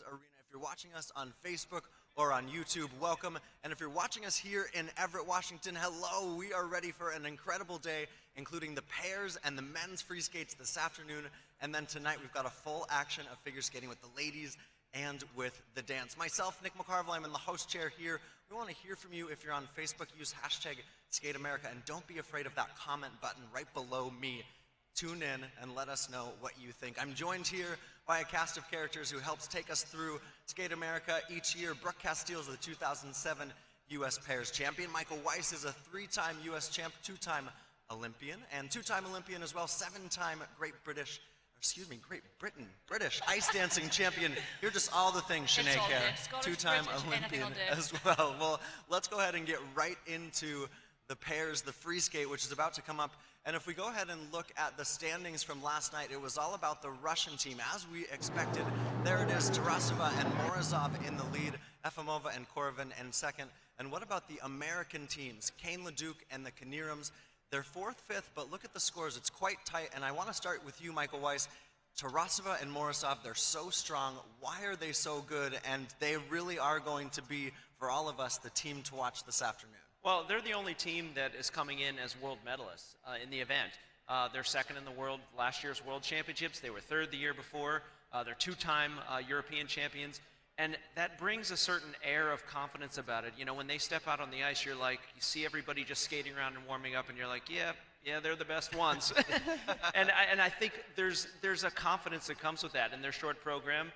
Arena. If you're watching us on Facebook or on YouTube, welcome. And if you're watching us here in Everett, Washington, hello. We are ready for an incredible day, including the pairs and the men's free skates this afternoon. And then tonight we've got a full action of figure skating with the ladies and with the dance. Myself, Nick McCarville, I'm in the host chair here. We want to hear from you. If you're on Facebook, use hashtag SkateAmerica, and don't be afraid of that comment button right below me. Tune in and let us know what you think. I'm joined here by a cast of characters who helps take us through Skate America each year. Brooke Castillo is the 2007 U.S. Pairs champion. Michael Weiss is a three-time U.S. champ, two-time Olympian, and two-time Olympian as well, seven-time Great British ice dancing champion. You're just all the things, Sinead Kerr. Two-time Olympian as well. Well, let's go ahead and get right into the pairs, the free skate, which is about to come up. And if we go ahead and look at the standings from last night, it was all about the Russian team. As we expected, there it is, Tarasova and Morozov in the lead, Efimova and Korovin in second. And what about the American teams? Kane LeDuc and the Kanirams, they're fourth, fifth, but look at the scores. It's quite tight. And I want to start with you, Michael Weiss. Tarasova and Morozov, they're so strong. Why are they so good? And they really are going to be, for all of us, the team to watch this afternoon. Well, they're the only team that is coming in as world medalists in the event. They're second in the world last year's World Championships. They were third the year before. They're two-time European champions. And that brings a certain air of confidence about it. You know, when they step out on the ice, you're like, you see everybody just skating around and warming up, and you're like, yeah, they're the best ones. and I think there's a confidence that comes with that. In their short program,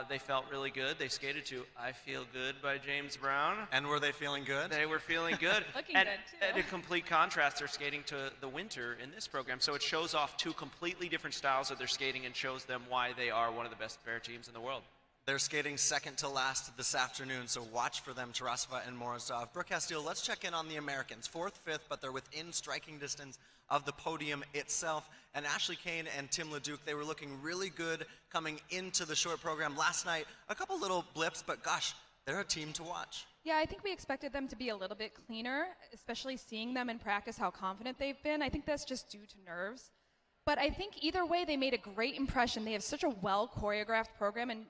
they felt really good. They skated to I Feel Good by James Brown. And were they feeling good? They were feeling good. Looking good, too. At a complete contrast, they're skating to the winter in this program. So it shows off two completely different styles of their skating and shows them why they are one of the best pair teams in the world. They're skating second to last this afternoon, so watch for them, Tarasova and Morozov. Brooke Castillo, let's check in on the Americans. Fourth, fifth, but they're within striking distance of the podium itself. And Ashley Kane and Tim LeDuc, they were looking really good coming into the short program last night. A couple little blips, but gosh, they're a team to watch. Yeah, I think we expected them to be a little bit cleaner, especially seeing them in practice, how confident they've been. I think that's just due to nerves. But I think either way, they made a great impression. They have such a well-choreographed program and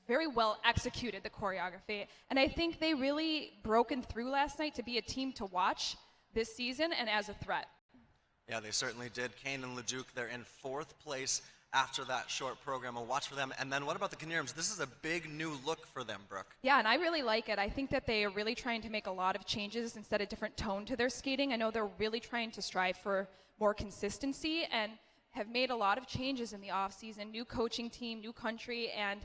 very well executed the choreography. And I think they really broken through last night to be a team to watch this season and as a threat. Yeah, they certainly did. Kane and LeDuc, they're in fourth place after that short program. I'll watch for them. And then what about the Kanirams? This is a big new look for them, Brooke. Yeah, and I really like it. I think that they are really trying to make a lot of changes instead of different tone to their skating. I know they're really trying to strive for more consistency and have made a lot of changes in the offseason. New coaching team, new country, and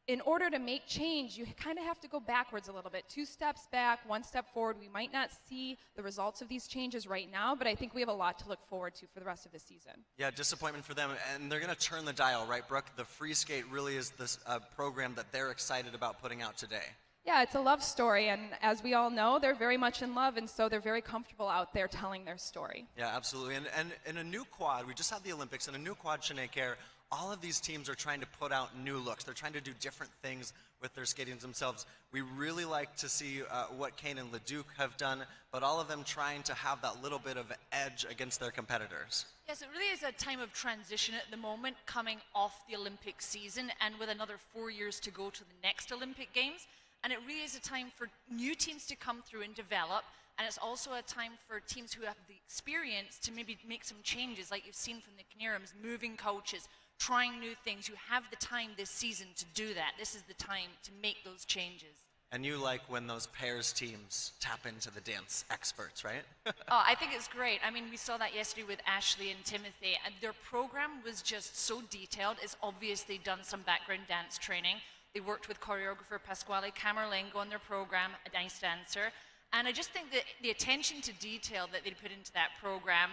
in order to make change, you kind of have to go backwards a little bit. 2 steps back, 1 step forward. We might not see the results of these changes right now, but I think we have a lot to look forward to for the rest of the season. Yeah, disappointment for them, and they're going to turn the dial, right, Brooke? The free skate really is this program that they're excited about putting out today. Yeah, it's a love story, and as we all know, they're very much in love, and so they're very comfortable out there telling their story. Yeah, absolutely. And in a new quad, we just had the Olympics, in a new quad, Sinead Kerr, all of these teams are trying to put out new looks. They're trying to do different things with their skating themselves. We really like to see what Kane and LeDuc have done, but all of them trying to have that little bit of edge against their competitors. Yes, it really is a time of transition at the moment, coming off the Olympic season and with another 4 years to go to the next Olympic Games. And it really is a time for new teams to come through and develop. And it's also a time for teams who have the experience to maybe make some changes, like you've seen from the Kanirams, moving coaches, trying new things. You have the time this season to do that. This is the time to make those changes. And you like when those pairs teams tap into the dance experts, right? Oh, I think it's great. I mean, we saw that yesterday with Ashley and Timothy, and their program was just so detailed. It's obvious they've done some background dance training. They worked with choreographer Pasquale Camerlengo on their program, a nice dancer. And I just think that the attention to detail that they put into that program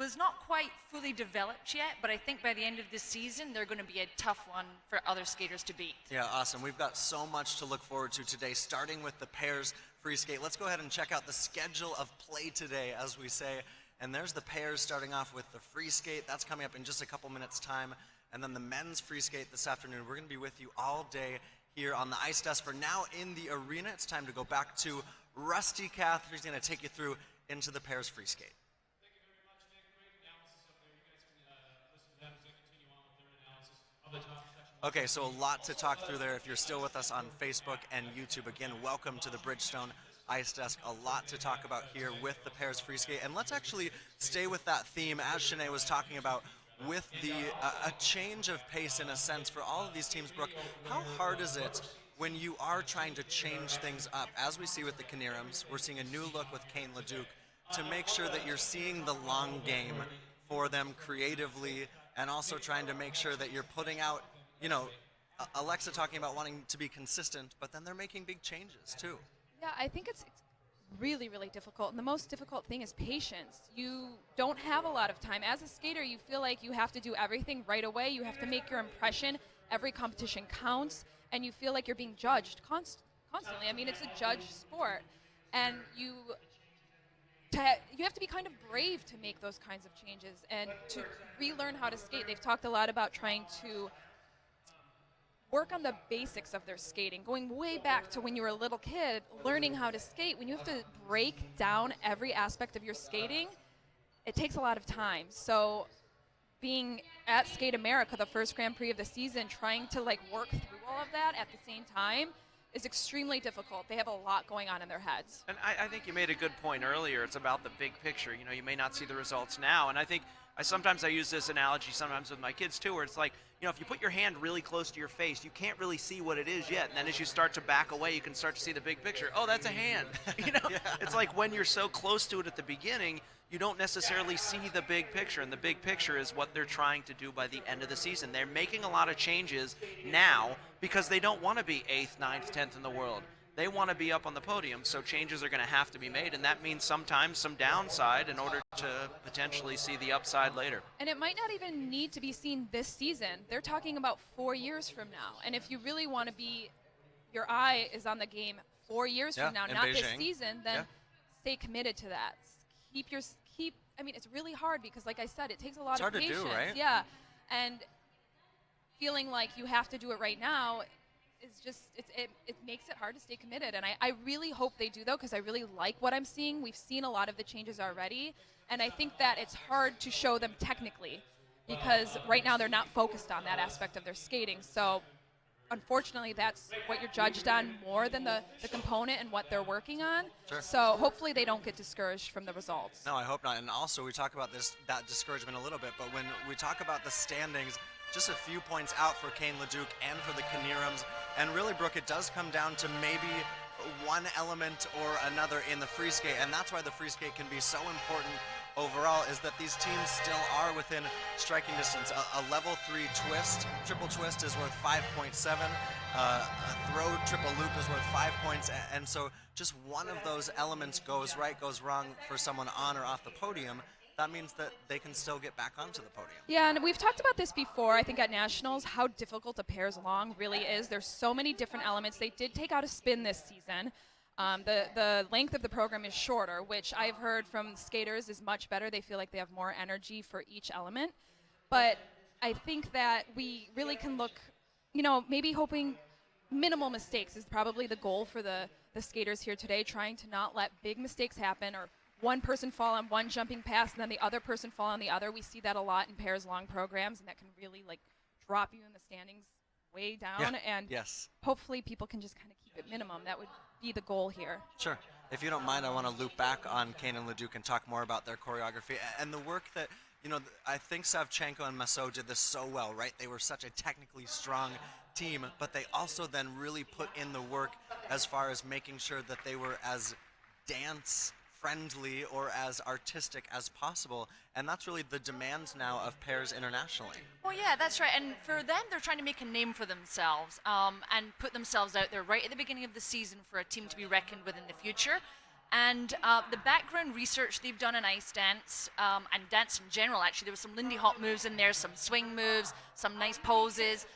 was not quite fully developed yet, but I think by the end of this season, they're going to be a tough one for other skaters to beat. Yeah, awesome. We've got so much to look forward to today, starting with the pairs free skate. Let's go ahead and check out the schedule of play today, as we say. And there's the pairs starting off with the free skate. That's coming up in just a couple minutes' time. And then the men's free skate this afternoon. We're going to be with you all day here on the Ice Desk. For now, in the arena, it's time to go back to Rusty Kath, who's going to take you through into the pairs free skate. Thank you very much, Nick. Great analysis up there. You guys can listen to that as they continue on with their analysis of the top section. Okay, so a lot to talk through there. If you're still with us on Facebook and YouTube, again, welcome to the Bridgestone Ice Desk. A lot to talk about here with the pairs free skate, and let's actually stay with that theme as Shanae was talking about with the a change of pace in a sense for all of these teams. Brooke, how hard is it when you are trying to change things up? As we see with the Kinnearums, we're seeing a new look with Kane LeDuc to make sure that you're seeing the long game for them creatively, and also trying to make sure that you're putting out, you know, Alexa talking about wanting to be consistent, but then they're making big changes too. Yeah, I think it's really, really difficult. And the most difficult thing is patience. You don't have a lot of time. As a skater, you feel like you have to do everything right away. You have to make your impression. Every competition counts. And you feel like you're being judged constantly. I mean, it's a judged sport. And you have to be kind of brave to make those kinds of changes and to relearn how to skate. They've talked a lot about trying to work on the basics of their skating, going way back to when you were a little kid, learning how to skate. When you have to break down every aspect of your skating, it takes a lot of time. So being at Skate America, the first Grand Prix of the season, trying to like work through all of that at the same time is extremely difficult. They have a lot going on in their heads. And I think you made a good point earlier. It's about the big picture. You know, you may not see the results now. And I think sometimes I use this analogy sometimes with my kids too, where it's like, you know, if you put your hand really close to your face, you can't really see what it is yet. And then as you start to back away, you can start to see the big picture. Oh, that's a hand. You know, Yeah. It's like when you're so close to it at the beginning, you don't necessarily see the big picture. And the big picture is what they're trying to do by the end of the season. They're making a lot of changes now because they don't want to be 8th, 9th, 10th in the world. They want to be up on the podium, so changes are going to have to be made, and that means sometimes some downside in order to potentially see the upside later. And it might not even need to be seen this season. They're talking about 4 years from now. And if you really want to be, your eye is on the game 4 years from now, in not this Beijing. season, then Yeah. stay committed to that. I mean, it's really hard because, like I said, it takes a lot It's of hard to do, patience. right? Yeah. And feeling like you have to do it right now is just, it makes it hard to stay committed. And I really hope they do, though, because I really like what I'm seeing. We've seen a lot of the changes already. And I think that it's hard to show them technically because right now they're not focused on that aspect of their skating. So unfortunately, that's what you're judged on more than the component and what they're working on. Sure. So hopefully they don't get discouraged from the results. No, I hope not. And also, we talk about that discouragement a little bit, but when we talk about the standings, just a few points out for Kane LeDuc and for the Kinnearums. And really, Brooke, it does come down to maybe one element or another in the free skate, and that's why the free skate can be so important overall, is that these teams still are within striking distance. A level 3 twist, triple twist is worth 5.7. A throw triple loop is worth 5 points, and so just one of those elements goes right, goes wrong for someone on or off the podium. That means that they can still get back onto the podium. Yeah, and we've talked about this before, I think at Nationals, how difficult a pairs long really is. There's so many different elements. They did take out a spin this season. The length of the program is shorter, which I've heard from skaters is much better. They feel like they have more energy for each element. But I think that we really can look, maybe hoping minimal mistakes is probably the goal for the skaters here today, trying to not let big mistakes happen or one person fall on one jumping pass and then the other person fall on the other. We see that a lot in pairs long programs, and that can really drop you in the standings way down. Yeah. And Yes. hopefully people can just kind of keep it minimum. That would be the goal here. Sure. If you don't mind, I want to loop back on Kane and LeDuc and talk more about their choreography and the work that, I think Savchenko and Massot did this so well, right? They were such a technically strong team, but they also then really put in the work as far as making sure that they were as dance-friendly or as artistic as possible. And that's really the demand now of pairs internationally. Well, yeah, that's right. And for them, they're trying to make a name for themselves and put themselves out there right at the beginning of the season for a team to be reckoned with in the future. And the background research they've done in ice dance and dance in general, actually, there was some Lindy Hop moves in there, some swing moves, some nice poses.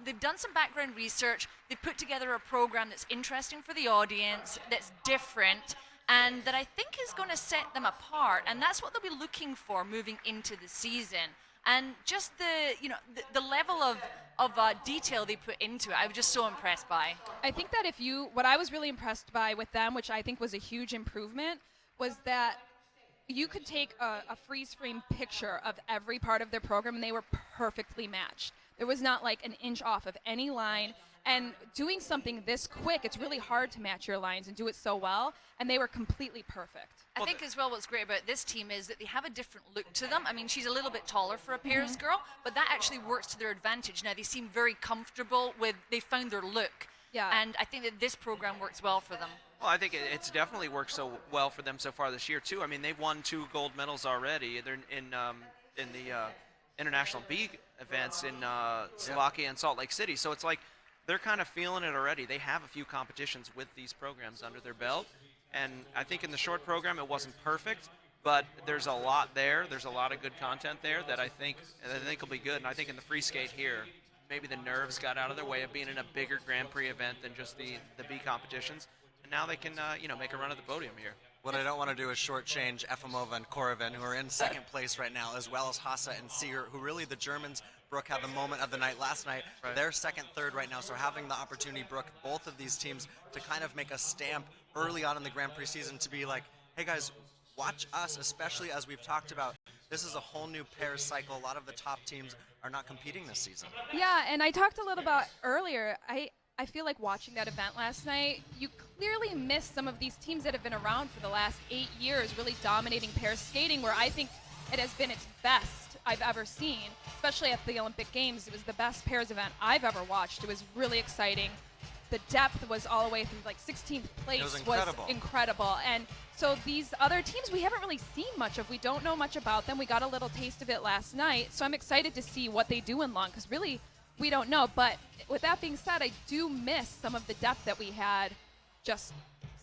They've done some background research. They've put together a program that's interesting for the audience, that's different, and that I think is going to set them apart. And that's what they'll be looking for moving into the season. And just the level of detail they put into it, I was just so impressed by. I think that what I was really impressed by with them, which I think was a huge improvement, was that you could take a freeze frame picture of every part of their program and they were perfectly matched. There was not like an inch off of any line. And doing something this quick, it's really hard to match your lines and do it so well. And they were completely perfect. I think as well what's great about this team is that they have a different look to them. I mean, she's a little bit taller for a pairs girl, but that actually works to their advantage. Now, they seem very comfortable with, they found their look. Yeah. And I think that this program works well for them. Well, I think it's definitely worked so well for them so far this year too. I mean, they've won 2 gold medals already. They're in the international B events in Slovakia and Salt Lake City. So it's like they're kind of feeling it already. They have a few competitions with these programs under their belt, and I think in the short program it wasn't perfect, but there's a lot there. There's a lot of good content there that I think will be good. And I think in the free skate here, maybe the nerves got out of their way of being in a bigger Grand Prix event than just the B competitions. Now they can, make a run at the podium here. What I don't want to do is shortchange Efimova and Koreven, who are in second place right now, as well as Hasse and Seeger, who really the Germans, Brooke, had the moment of the night last night. Right. They're second, third right now, so having the opportunity, Brooke, both of these teams to kind of make a stamp early on in the Grand Prix season to be like, hey guys, watch us, especially as we've talked about. This is a whole new pairs cycle. A lot of the top teams are not competing this season. Yeah, and I talked a little about earlier. I feel like watching that event last night, you clearly missed some of these teams that have been around for the last 8 years, really dominating pairs skating, where I think it has been its best I've ever seen, especially at the Olympic Games. It was the best pairs event I've ever watched. It was really exciting. The depth was all the way through, like 16th place was incredible. And so these other teams we haven't really seen much of. We don't know much about them. We got a little taste of it last night. So I'm excited to see what they do in long, because really we don't know. But with that being said, I do miss some of the depth that we had just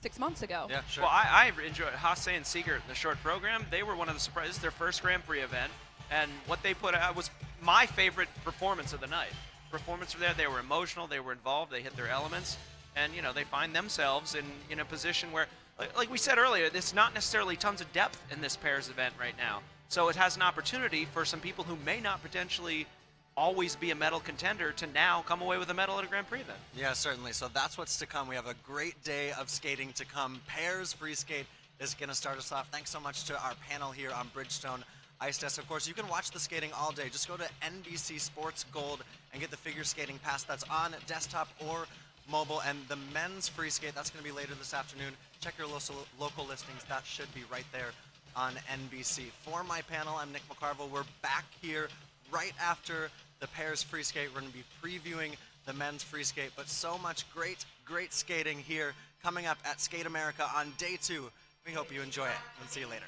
6 months ago. Yeah, sure. Well, I enjoyed Hasse and Seeger in the short program. They were one of the surprises. Their first Grand Prix event, and what they put out was my favorite performance of the night. Performance were there. They were emotional. They were involved. They hit their elements, and they find themselves in a position where, like we said earlier, there's not necessarily tons of depth in this pairs event right now. So it has an opportunity for some people who may not potentially always be a medal contender to now come away with a medal at a Grand Prix event. Yeah, certainly. So that's what's to come. We have a great day of skating to come. Pairs free skate is going to start us off. Thanks so much to our panel here on Bridgestone Ice Desk. Of course, you can watch the skating all day. Just go to NBC Sports Gold and get the figure skating pass. That's on desktop or mobile. And the men's free skate, that's going to be later this afternoon. Check your local listings. That should be right there on NBC. For my panel, I'm Nick McCarville. We're back here right after the pairs free skate. We're going to be previewing the men's free skate, but so much great skating here coming up at Skate America on day 2. We hope you enjoy it, and see you later.